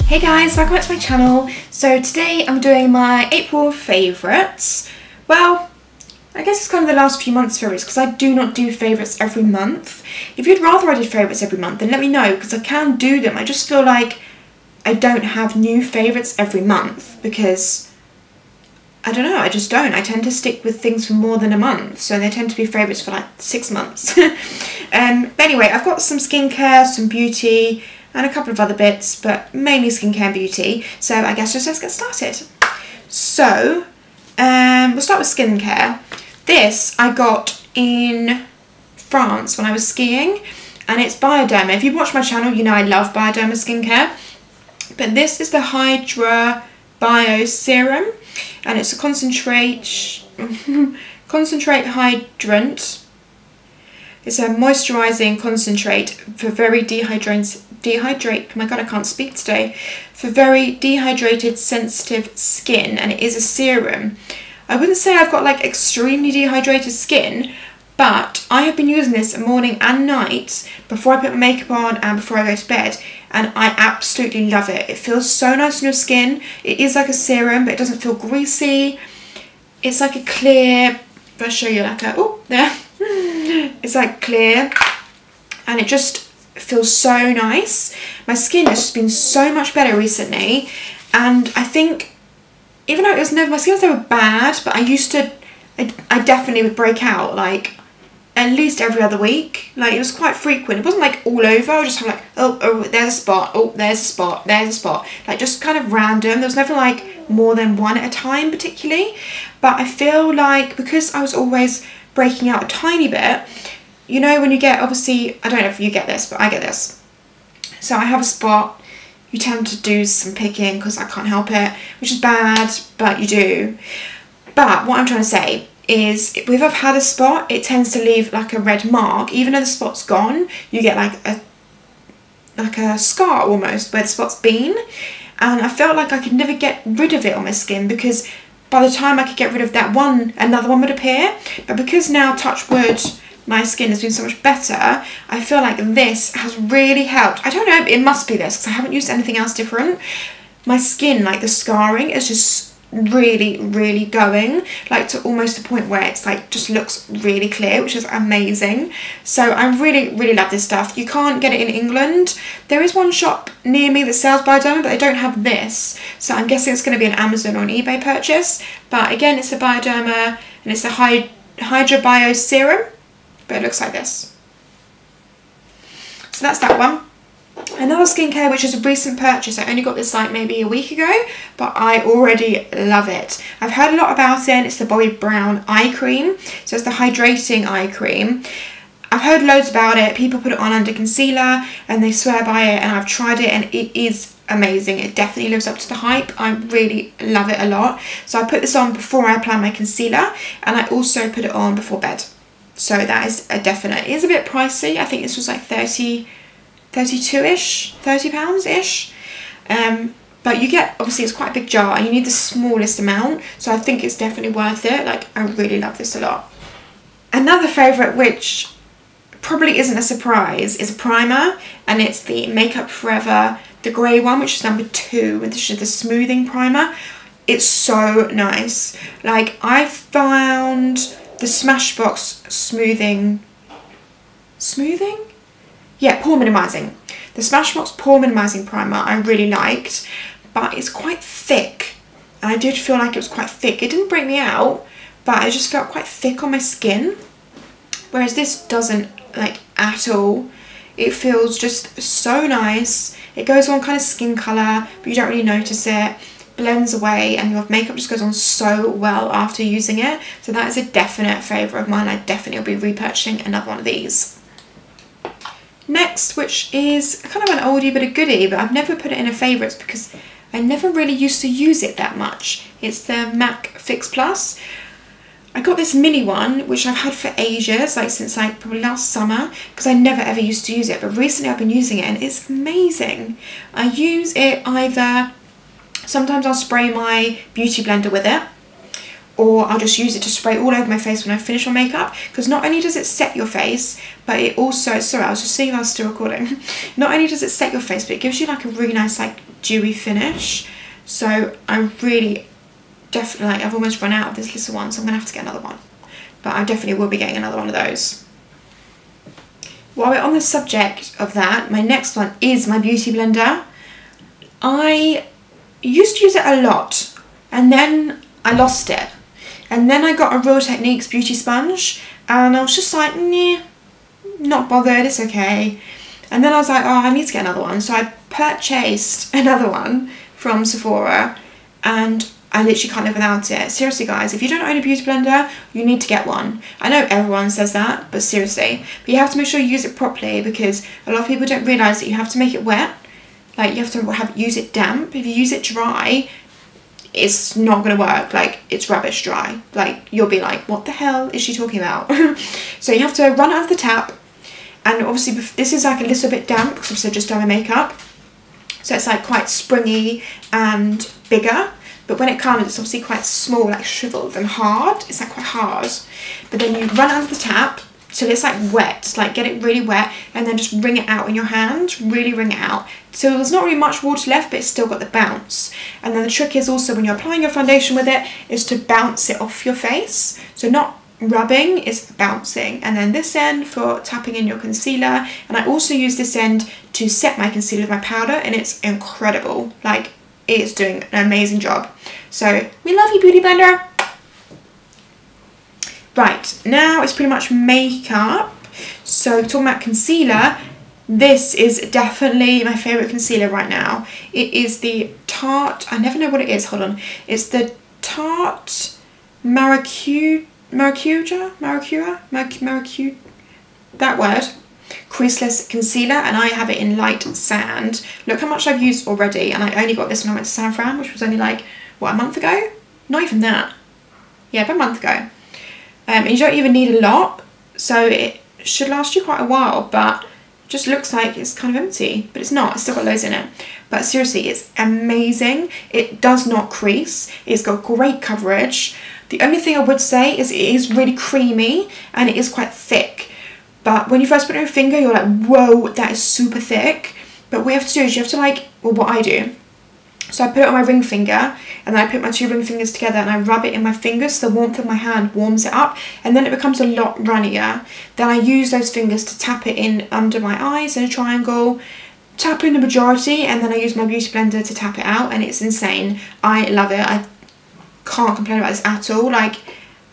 Hey guys, welcome back to my channel. So today I'm doing my April favourites. Well, I guess it's kind of the last few months favourites because I do not do favourites every month. If you'd rather I did favourites every month, then let me know because I can do them. I just feel like I don't have new favourites every month because I don't know, I just don't. I tend to stick with things for more than a month, so they tend to be favourites for like 6 months. But anyway, I've got some skincare, some beauty, and a couple of other bits, but mainly skincare and beauty. So I guess just let's get started. So we'll start with skincare. This I got in France when I was skiing, and it's Bioderma. If you've watched my channel, you know I love Bioderma skincare. But this is the Hydra Bio Serum, and it's a concentrate hydrant. It's a moisturising concentrate for very my god, I can't speak today. For very dehydrated, sensitive skin, and it is a serum. I wouldn't say I've got like extremely dehydrated skin, but I have been using this morning and night before I put my makeup on and before I go to bed, and I absolutely love it. It feels so nice on your skin. It is like a serum, but it doesn't feel greasy. It's like a clear, if I show you like a, oh, there. It's like clear, and it just feels so nice. My skin has just been so much better recently, and I think even though it was never, my skin was never bad, but I definitely would break out like at least every other week. Like it was quite frequent. It wasn't like all over. I would just have like, oh there's a spot, oh there's a spot, there's a spot, like just kind of random. There was never like more than one at a time particularly, but I feel like because I was always breaking out a tiny bit, you know, when you get, obviously, I don't know if you get this, but I get this. So I have a spot, you tend to do some picking because I can't help it, which is bad, but you do. But what I'm trying to say is, if I've had a spot, it tends to leave like a red mark. Even though the spot's gone, you get like a scar almost where the spot's been. And I felt like I could never get rid of it on my skin because by the time I could get rid of that one, another one would appear. But because now, touch wood, my skin has been so much better, I feel like this has really helped. I don't know, it must be this because I haven't used anything else different. My skin, like the scarring, is just really going, like to almost the point where it's like just looks really clear, which is amazing. So I really love this stuff. You can't get it in England. There is one shop near me that sells Bioderma, but they don't have this, so I'm guessing it's going to be an Amazon or an eBay purchase. But again, it's the Bioderma, and it's the Hydra Bio Serum, but it looks like this. So that's that one. Another skincare, which is a recent purchase. I only got this like maybe a week ago, but I already love it. I've heard a lot about it. It's the Bobbi Brown eye cream. So it's the hydrating eye cream. I've heard loads about it. People put it on under concealer and they swear by it, and I've tried it and it is amazing. It definitely lives up to the hype. I really love it a lot. So I put this on before I apply my concealer, and I also put it on before bed. So that is a definite. It is a bit pricey. I think this was like 32-ish, £30-ish. But you get, obviously it's quite a big jar and you need the smallest amount, so I think it's definitely worth it. Like, I really love this a lot. Another favourite, which probably isn't a surprise, is a primer, and it's the Makeup Forever, the grey one, which is number 2, and this is the smoothing primer. It's so nice. Like, I found the Smashbox pore minimising. The Smashbox pore minimising primer I really liked, but it's quite thick, and I did feel like it was quite thick. It didn't break me out, but it just felt quite thick on my skin, whereas this doesn't, like, at all. It feels just so nice. It goes on kind of skin colour, but you don't really notice it. Blends away, and your makeup just goes on so well after using it. So that is a definite favourite of mine. I definitely will be repurchasing another one of these. Next, which is kind of an oldie but a goodie, but I've never put it in a favourites because I never really used to use it that much. It's the MAC Fix Plus. I got this mini one, which I've had for ages, like since like probably last summer, because I never ever used to use it, but recently I've been using it and it's amazing. I use it either, sometimes I'll spray my beauty blender with it, or I'll just use it to spray all over my face when I finish my makeup, because not only does it set your face, but it also, sorry, I was just seeing if I was still recording. Not only does it set your face, but it gives you like a really nice like dewy finish. So I really definitely, like, I've almost run out of this little one, so I'm gonna have to get another one, but I definitely will be getting another one of those. While we're on the subject of that, my next one is my beauty blender. I used to use it a lot, and then I lost it, and then I got a Real Techniques beauty sponge, and I was just like, nah, not bothered, it's okay. And then I was like, oh, I need to get another one, so I purchased another one from Sephora, and I literally can't live without it. Seriously guys, if you don't own a beauty blender, you need to get one. I know everyone says that, but seriously, but you have to make sure you use it properly, because a lot of people don't realise that you have to make it wet. Like, you have to use it damp. If you use it dry, it's not going to work. Like, it's rubbish dry. Like, you'll be like, what the hell is she talking about? So you have to run out of the tap, and obviously this is like a little bit damp because I've just done my makeup, so it's like quite springy and bigger. But when it comes, it's obviously quite small, like shriveled and hard. It's like quite hard. But then you run out of the tap till it's like wet, like get it really wet, and then just wring it out in your hand, really wring it out. So there's not really much water left, but it's still got the bounce. And then the trick is also, when you're applying your foundation with it, is to bounce it off your face. So not rubbing, it's bouncing. And then this end for tapping in your concealer. And I also use this end to set my concealer with my powder, and it's incredible. Like, it's doing an amazing job. So we love you, beauty blender. Right, now it's pretty much makeup. So talking about concealer, this is definitely my favourite concealer right now. It is the Tarte, I never know what it is, hold on. It's the Tarte Maracuja, that word, creaseless concealer, and I have it in light sand. Look how much I've used already, and I only got this when I went to San Fran, which was only like, what, a month ago? Not even that. Yeah, about a month ago. And you don't even need a lot, so it should last you quite a while, but it just looks like it's kind of empty, but it's not. It's still got loads in it. But seriously, it's amazing. It does not crease. It's got great coverage. The only thing I would say is it is really creamy, and it is quite thick. But when you first put it on your finger, you're like, whoa, that is super thick. But what you have to do is you have to, like, well, what I do. So I put it on my ring finger, and then I put my two ring fingers together and I rub it in my fingers so the warmth of my hand warms it up, and then it becomes a lot runnier. Then I use those fingers to tap it in under my eyes in a triangle, tap in the majority, and then I use my beauty blender to tap it out, and it's insane. I love it. I can't complain about this at all. Like,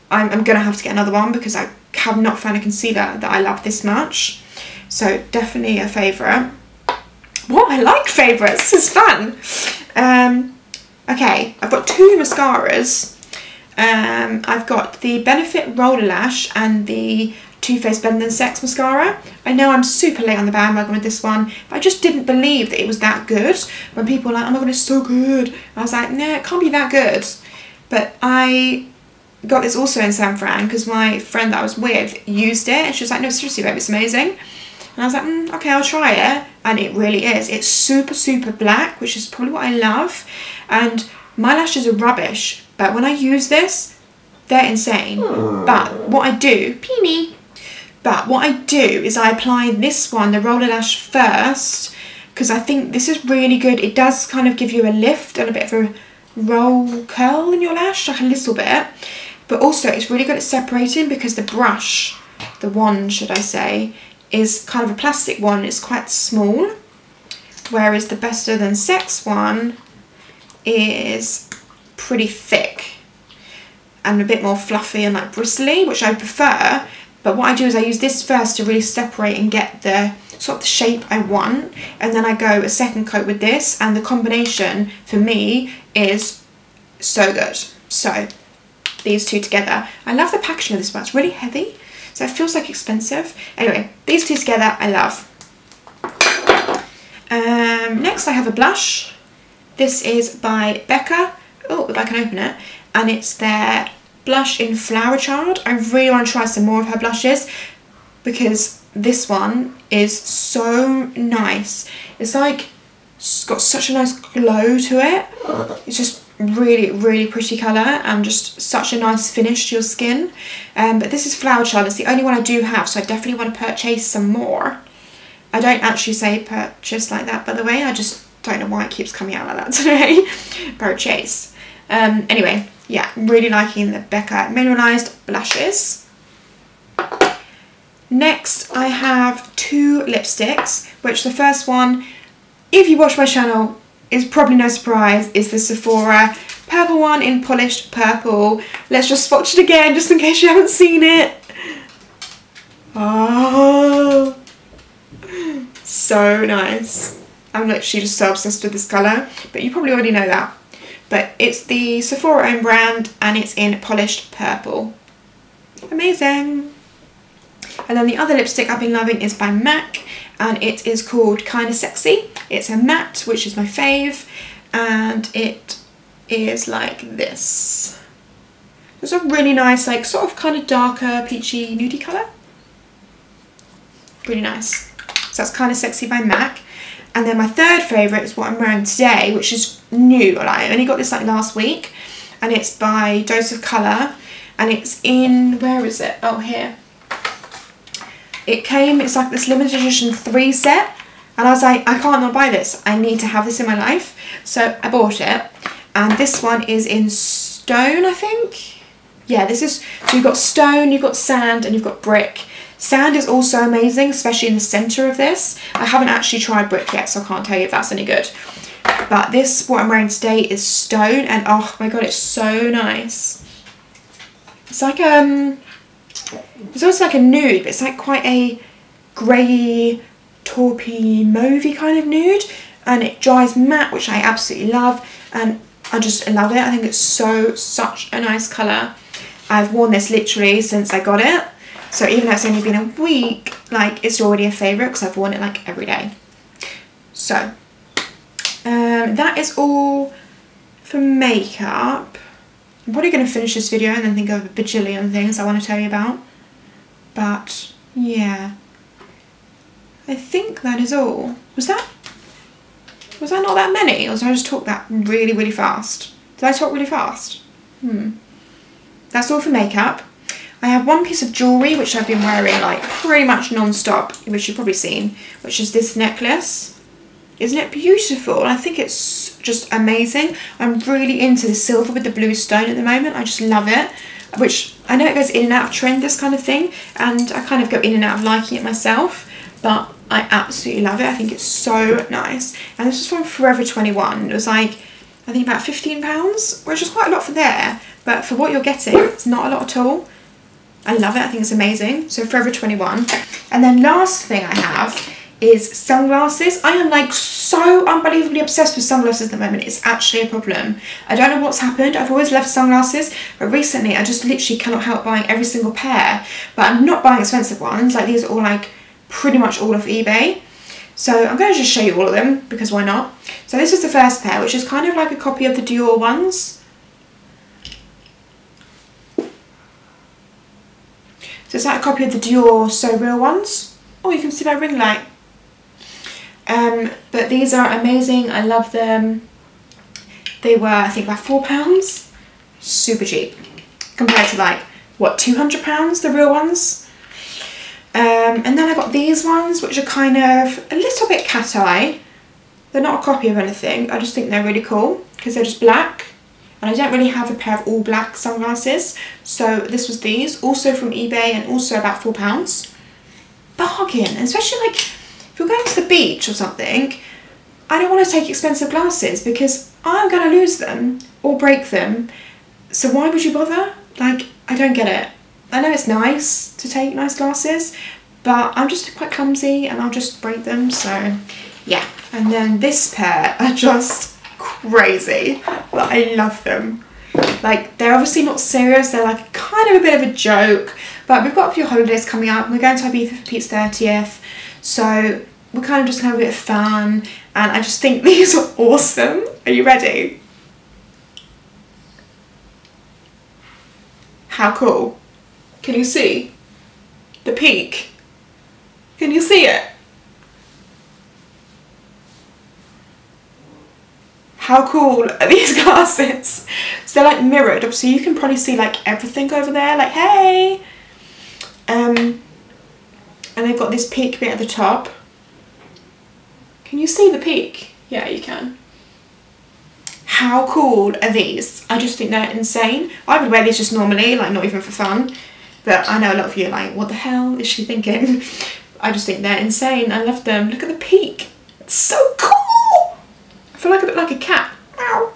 I'm going to have to get another one because I have not found a concealer that I love this much. So definitely a favourite. What? I like favourites. This is fun. Okay, I've got two mascaras. I've got the Benefit Roller Lash and the Too Faced Better Than Sex mascara. I know I'm super late on the bandwagon with this one, but I just didn't believe that it was that good. When people were like, oh my god, it's so good, I was like, nah, it can't be that good. But I got this also in San Fran because my friend that I was with used it, and she was like, no, seriously babe, it's amazing. And I was like, okay, I'll try it. And it really is. It's super, super black, which is probably what I love. And my lashes are rubbish, but when I use this, they're insane. But what I do, but what I do is I apply this one, the Roller Lash, first, because I think this is really good. It does kind of give you a lift and a bit of a roll curl in your lash, like a little bit. But also, it's really good at separating because the brush, the wand, should I say, is kind of a plastic one. It's quite small, whereas the Better Than Sex one is pretty thick and a bit more fluffy and like bristly, which I prefer. But what I do is I use this first to really separate and get the sort of the shape I want, and then I go a second coat with this, and the combination for me is so good. So these two together, I love the packaging of this one. It's really heavy, so it feels like expensive. Anyway, these two together I love. Next I have a blush. This is by Becca. Oh, if I can open it. And it's their blush in Flower Child. I really want to try some more of her blushes because this one is so nice. It's like, it's got such a nice glow to it. It's just really, really pretty colour and just such a nice finish to your skin. But this is Flower Child. It's the only one I do have, so I definitely want to purchase some more. I don't actually say purchase like that, by the way. I just don't know why it keeps coming out like that today. Purchase. Anyway, yeah, really liking the Becca Mineralized blushes. Next, I have 2 lipsticks, which the first one, if you watch my channel, is probably no surprise, is the Sephora purple one in Polished Purple. Let's just swatch it again, just in case you haven't seen it. Oh, so nice. I'm literally just so obsessed with this colour, but you probably already know that. But it's the Sephora own brand, and it's in Polished Purple. Amazing. And then the other lipstick I've been loving is by MAC, and it is called Kinda Sexy. It's a matte, which is my fave, and it is like this. It's a really nice, like, sort of kind of darker, peachy, nudie colour. Really nice. So that's Kinda Sexy by MAC. And then my third favourite is what I'm wearing today, which is new. Like, I only got this like last week, and it's by Dose of Colour, and it's in, where is it? Oh, here. It's like this limited edition 3 set, and I was like, I can't not buy this. I need to have this in my life. So I bought it, and this one is in stone, I think. Yeah, this is, so you've got stone, you've got sand, and you've got brick. Sand is also amazing, especially in the centre of this. I haven't actually tried brick yet, so I can't tell you if that's any good. But this, what I'm wearing today, is stone, and oh my god, it's so nice. It's like it's also like a nude, but it's like quite a grey, taupey, mauvey kind of nude, and it dries matte, which I absolutely love, and I just love it. I think it's such a nice colour. I've worn this literally since I got it, so even though it's only been a week, like, it's already a favourite because I've worn it like every day. So that is all for makeup. I'm probably going to finish this video and then think of a bajillion things I want to tell you about. But yeah, I think that is all. Was that not that many? Or did I just talk that really, really fast? Did I talk really fast? That's all for makeup. I have one piece of jewellery which I've been wearing like pretty much non-stop, which you've probably seen, which is this necklace. Isn't it beautiful? I think it's just amazing. I'm really into the silver with the blue stone at the moment. I just love it, which I know it goes in and out of trend, this kind of thing, and I kind of go in and out of liking it myself, but I absolutely love it. I think it's so nice. And this is from Forever 21. It was like, I think about £15, which is quite a lot for there, but for what you're getting, it's not a lot at all. I love it. I think it's amazing. So Forever 21. And then last thing I have is sunglasses. I am like so unbelievably obsessed with sunglasses at the moment. It's actually a problem. I don't know what's happened. I've always loved sunglasses, but recently I just literally cannot help buying every single pair. But I'm not buying expensive ones. Like, these are all like pretty much all off eBay. So I'm going to just show you all of them, because why not? So this is the first pair, which is kind of like a copy of the Dior ones. So it's like a copy of the Dior So Real ones. Oh, you can see my ring light. But these are amazing. I love them. They were, I think, about £4. Super cheap. Compared to like, what, £200, the real ones? And then I got these ones, which are kind of a little bit cat eye. They're not a copy of anything. I just think they're really cool because they're just black. And I don't really have a pair of all black sunglasses. So this was these, also from eBay, and also about £4. Bargain, especially like if you're going to the beach or something. I don't want to take expensive glasses because I'm going to lose them or break them. So why would you bother? Like, I don't get it. I know it's nice to take nice glasses, but I'm just quite clumsy and I'll just break them. So yeah. And then this pair are just crazy, but I love them. Like, they're obviously not serious. They're like kind of a bit of a joke, but we've got a few holidays coming up. We're going to Ibiza for Pete's 30th. So we're kind of just going to have a bit of fun. And I just think these are awesome. Are you ready? How cool. Can you see the peak? Can you see it? How cool are these glasses? So they're like mirrored, so you can probably see like everything over there, like hey. And they've got this peak bit at the top. Can you see the peak? Yeah, you can. How cool are these? I just think they're insane. I would wear these just normally, like not even for fun. But I know a lot of you are like, what the hell is she thinking? I just think they're insane. I love them. Look at the peak. It's so cool. I feel like a bit like a cat. Ow.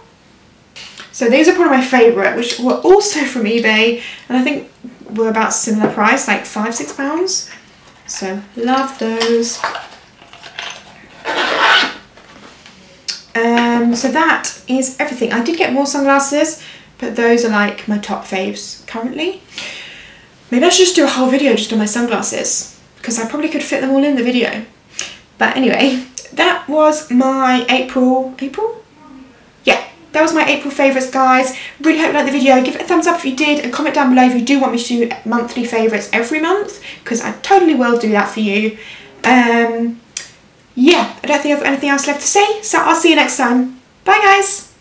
So these are probably my favourite, which were also from eBay. And I think were about similar price, like £5–6. So love those. So that is everything. I did get more sunglasses, but those are like my top faves currently. Maybe I should just do a whole video just on my sunglasses, because I probably could fit them all in the video. But anyway, that was my April? Yeah, that was my April favourites, guys. Really hope you liked the video. Give it a thumbs up if you did, and comment down below if you do want me to do monthly favourites every month, because I totally will do that for you. Yeah, I don't think I have anything else left to say, so I'll see you next time. Bye, guys.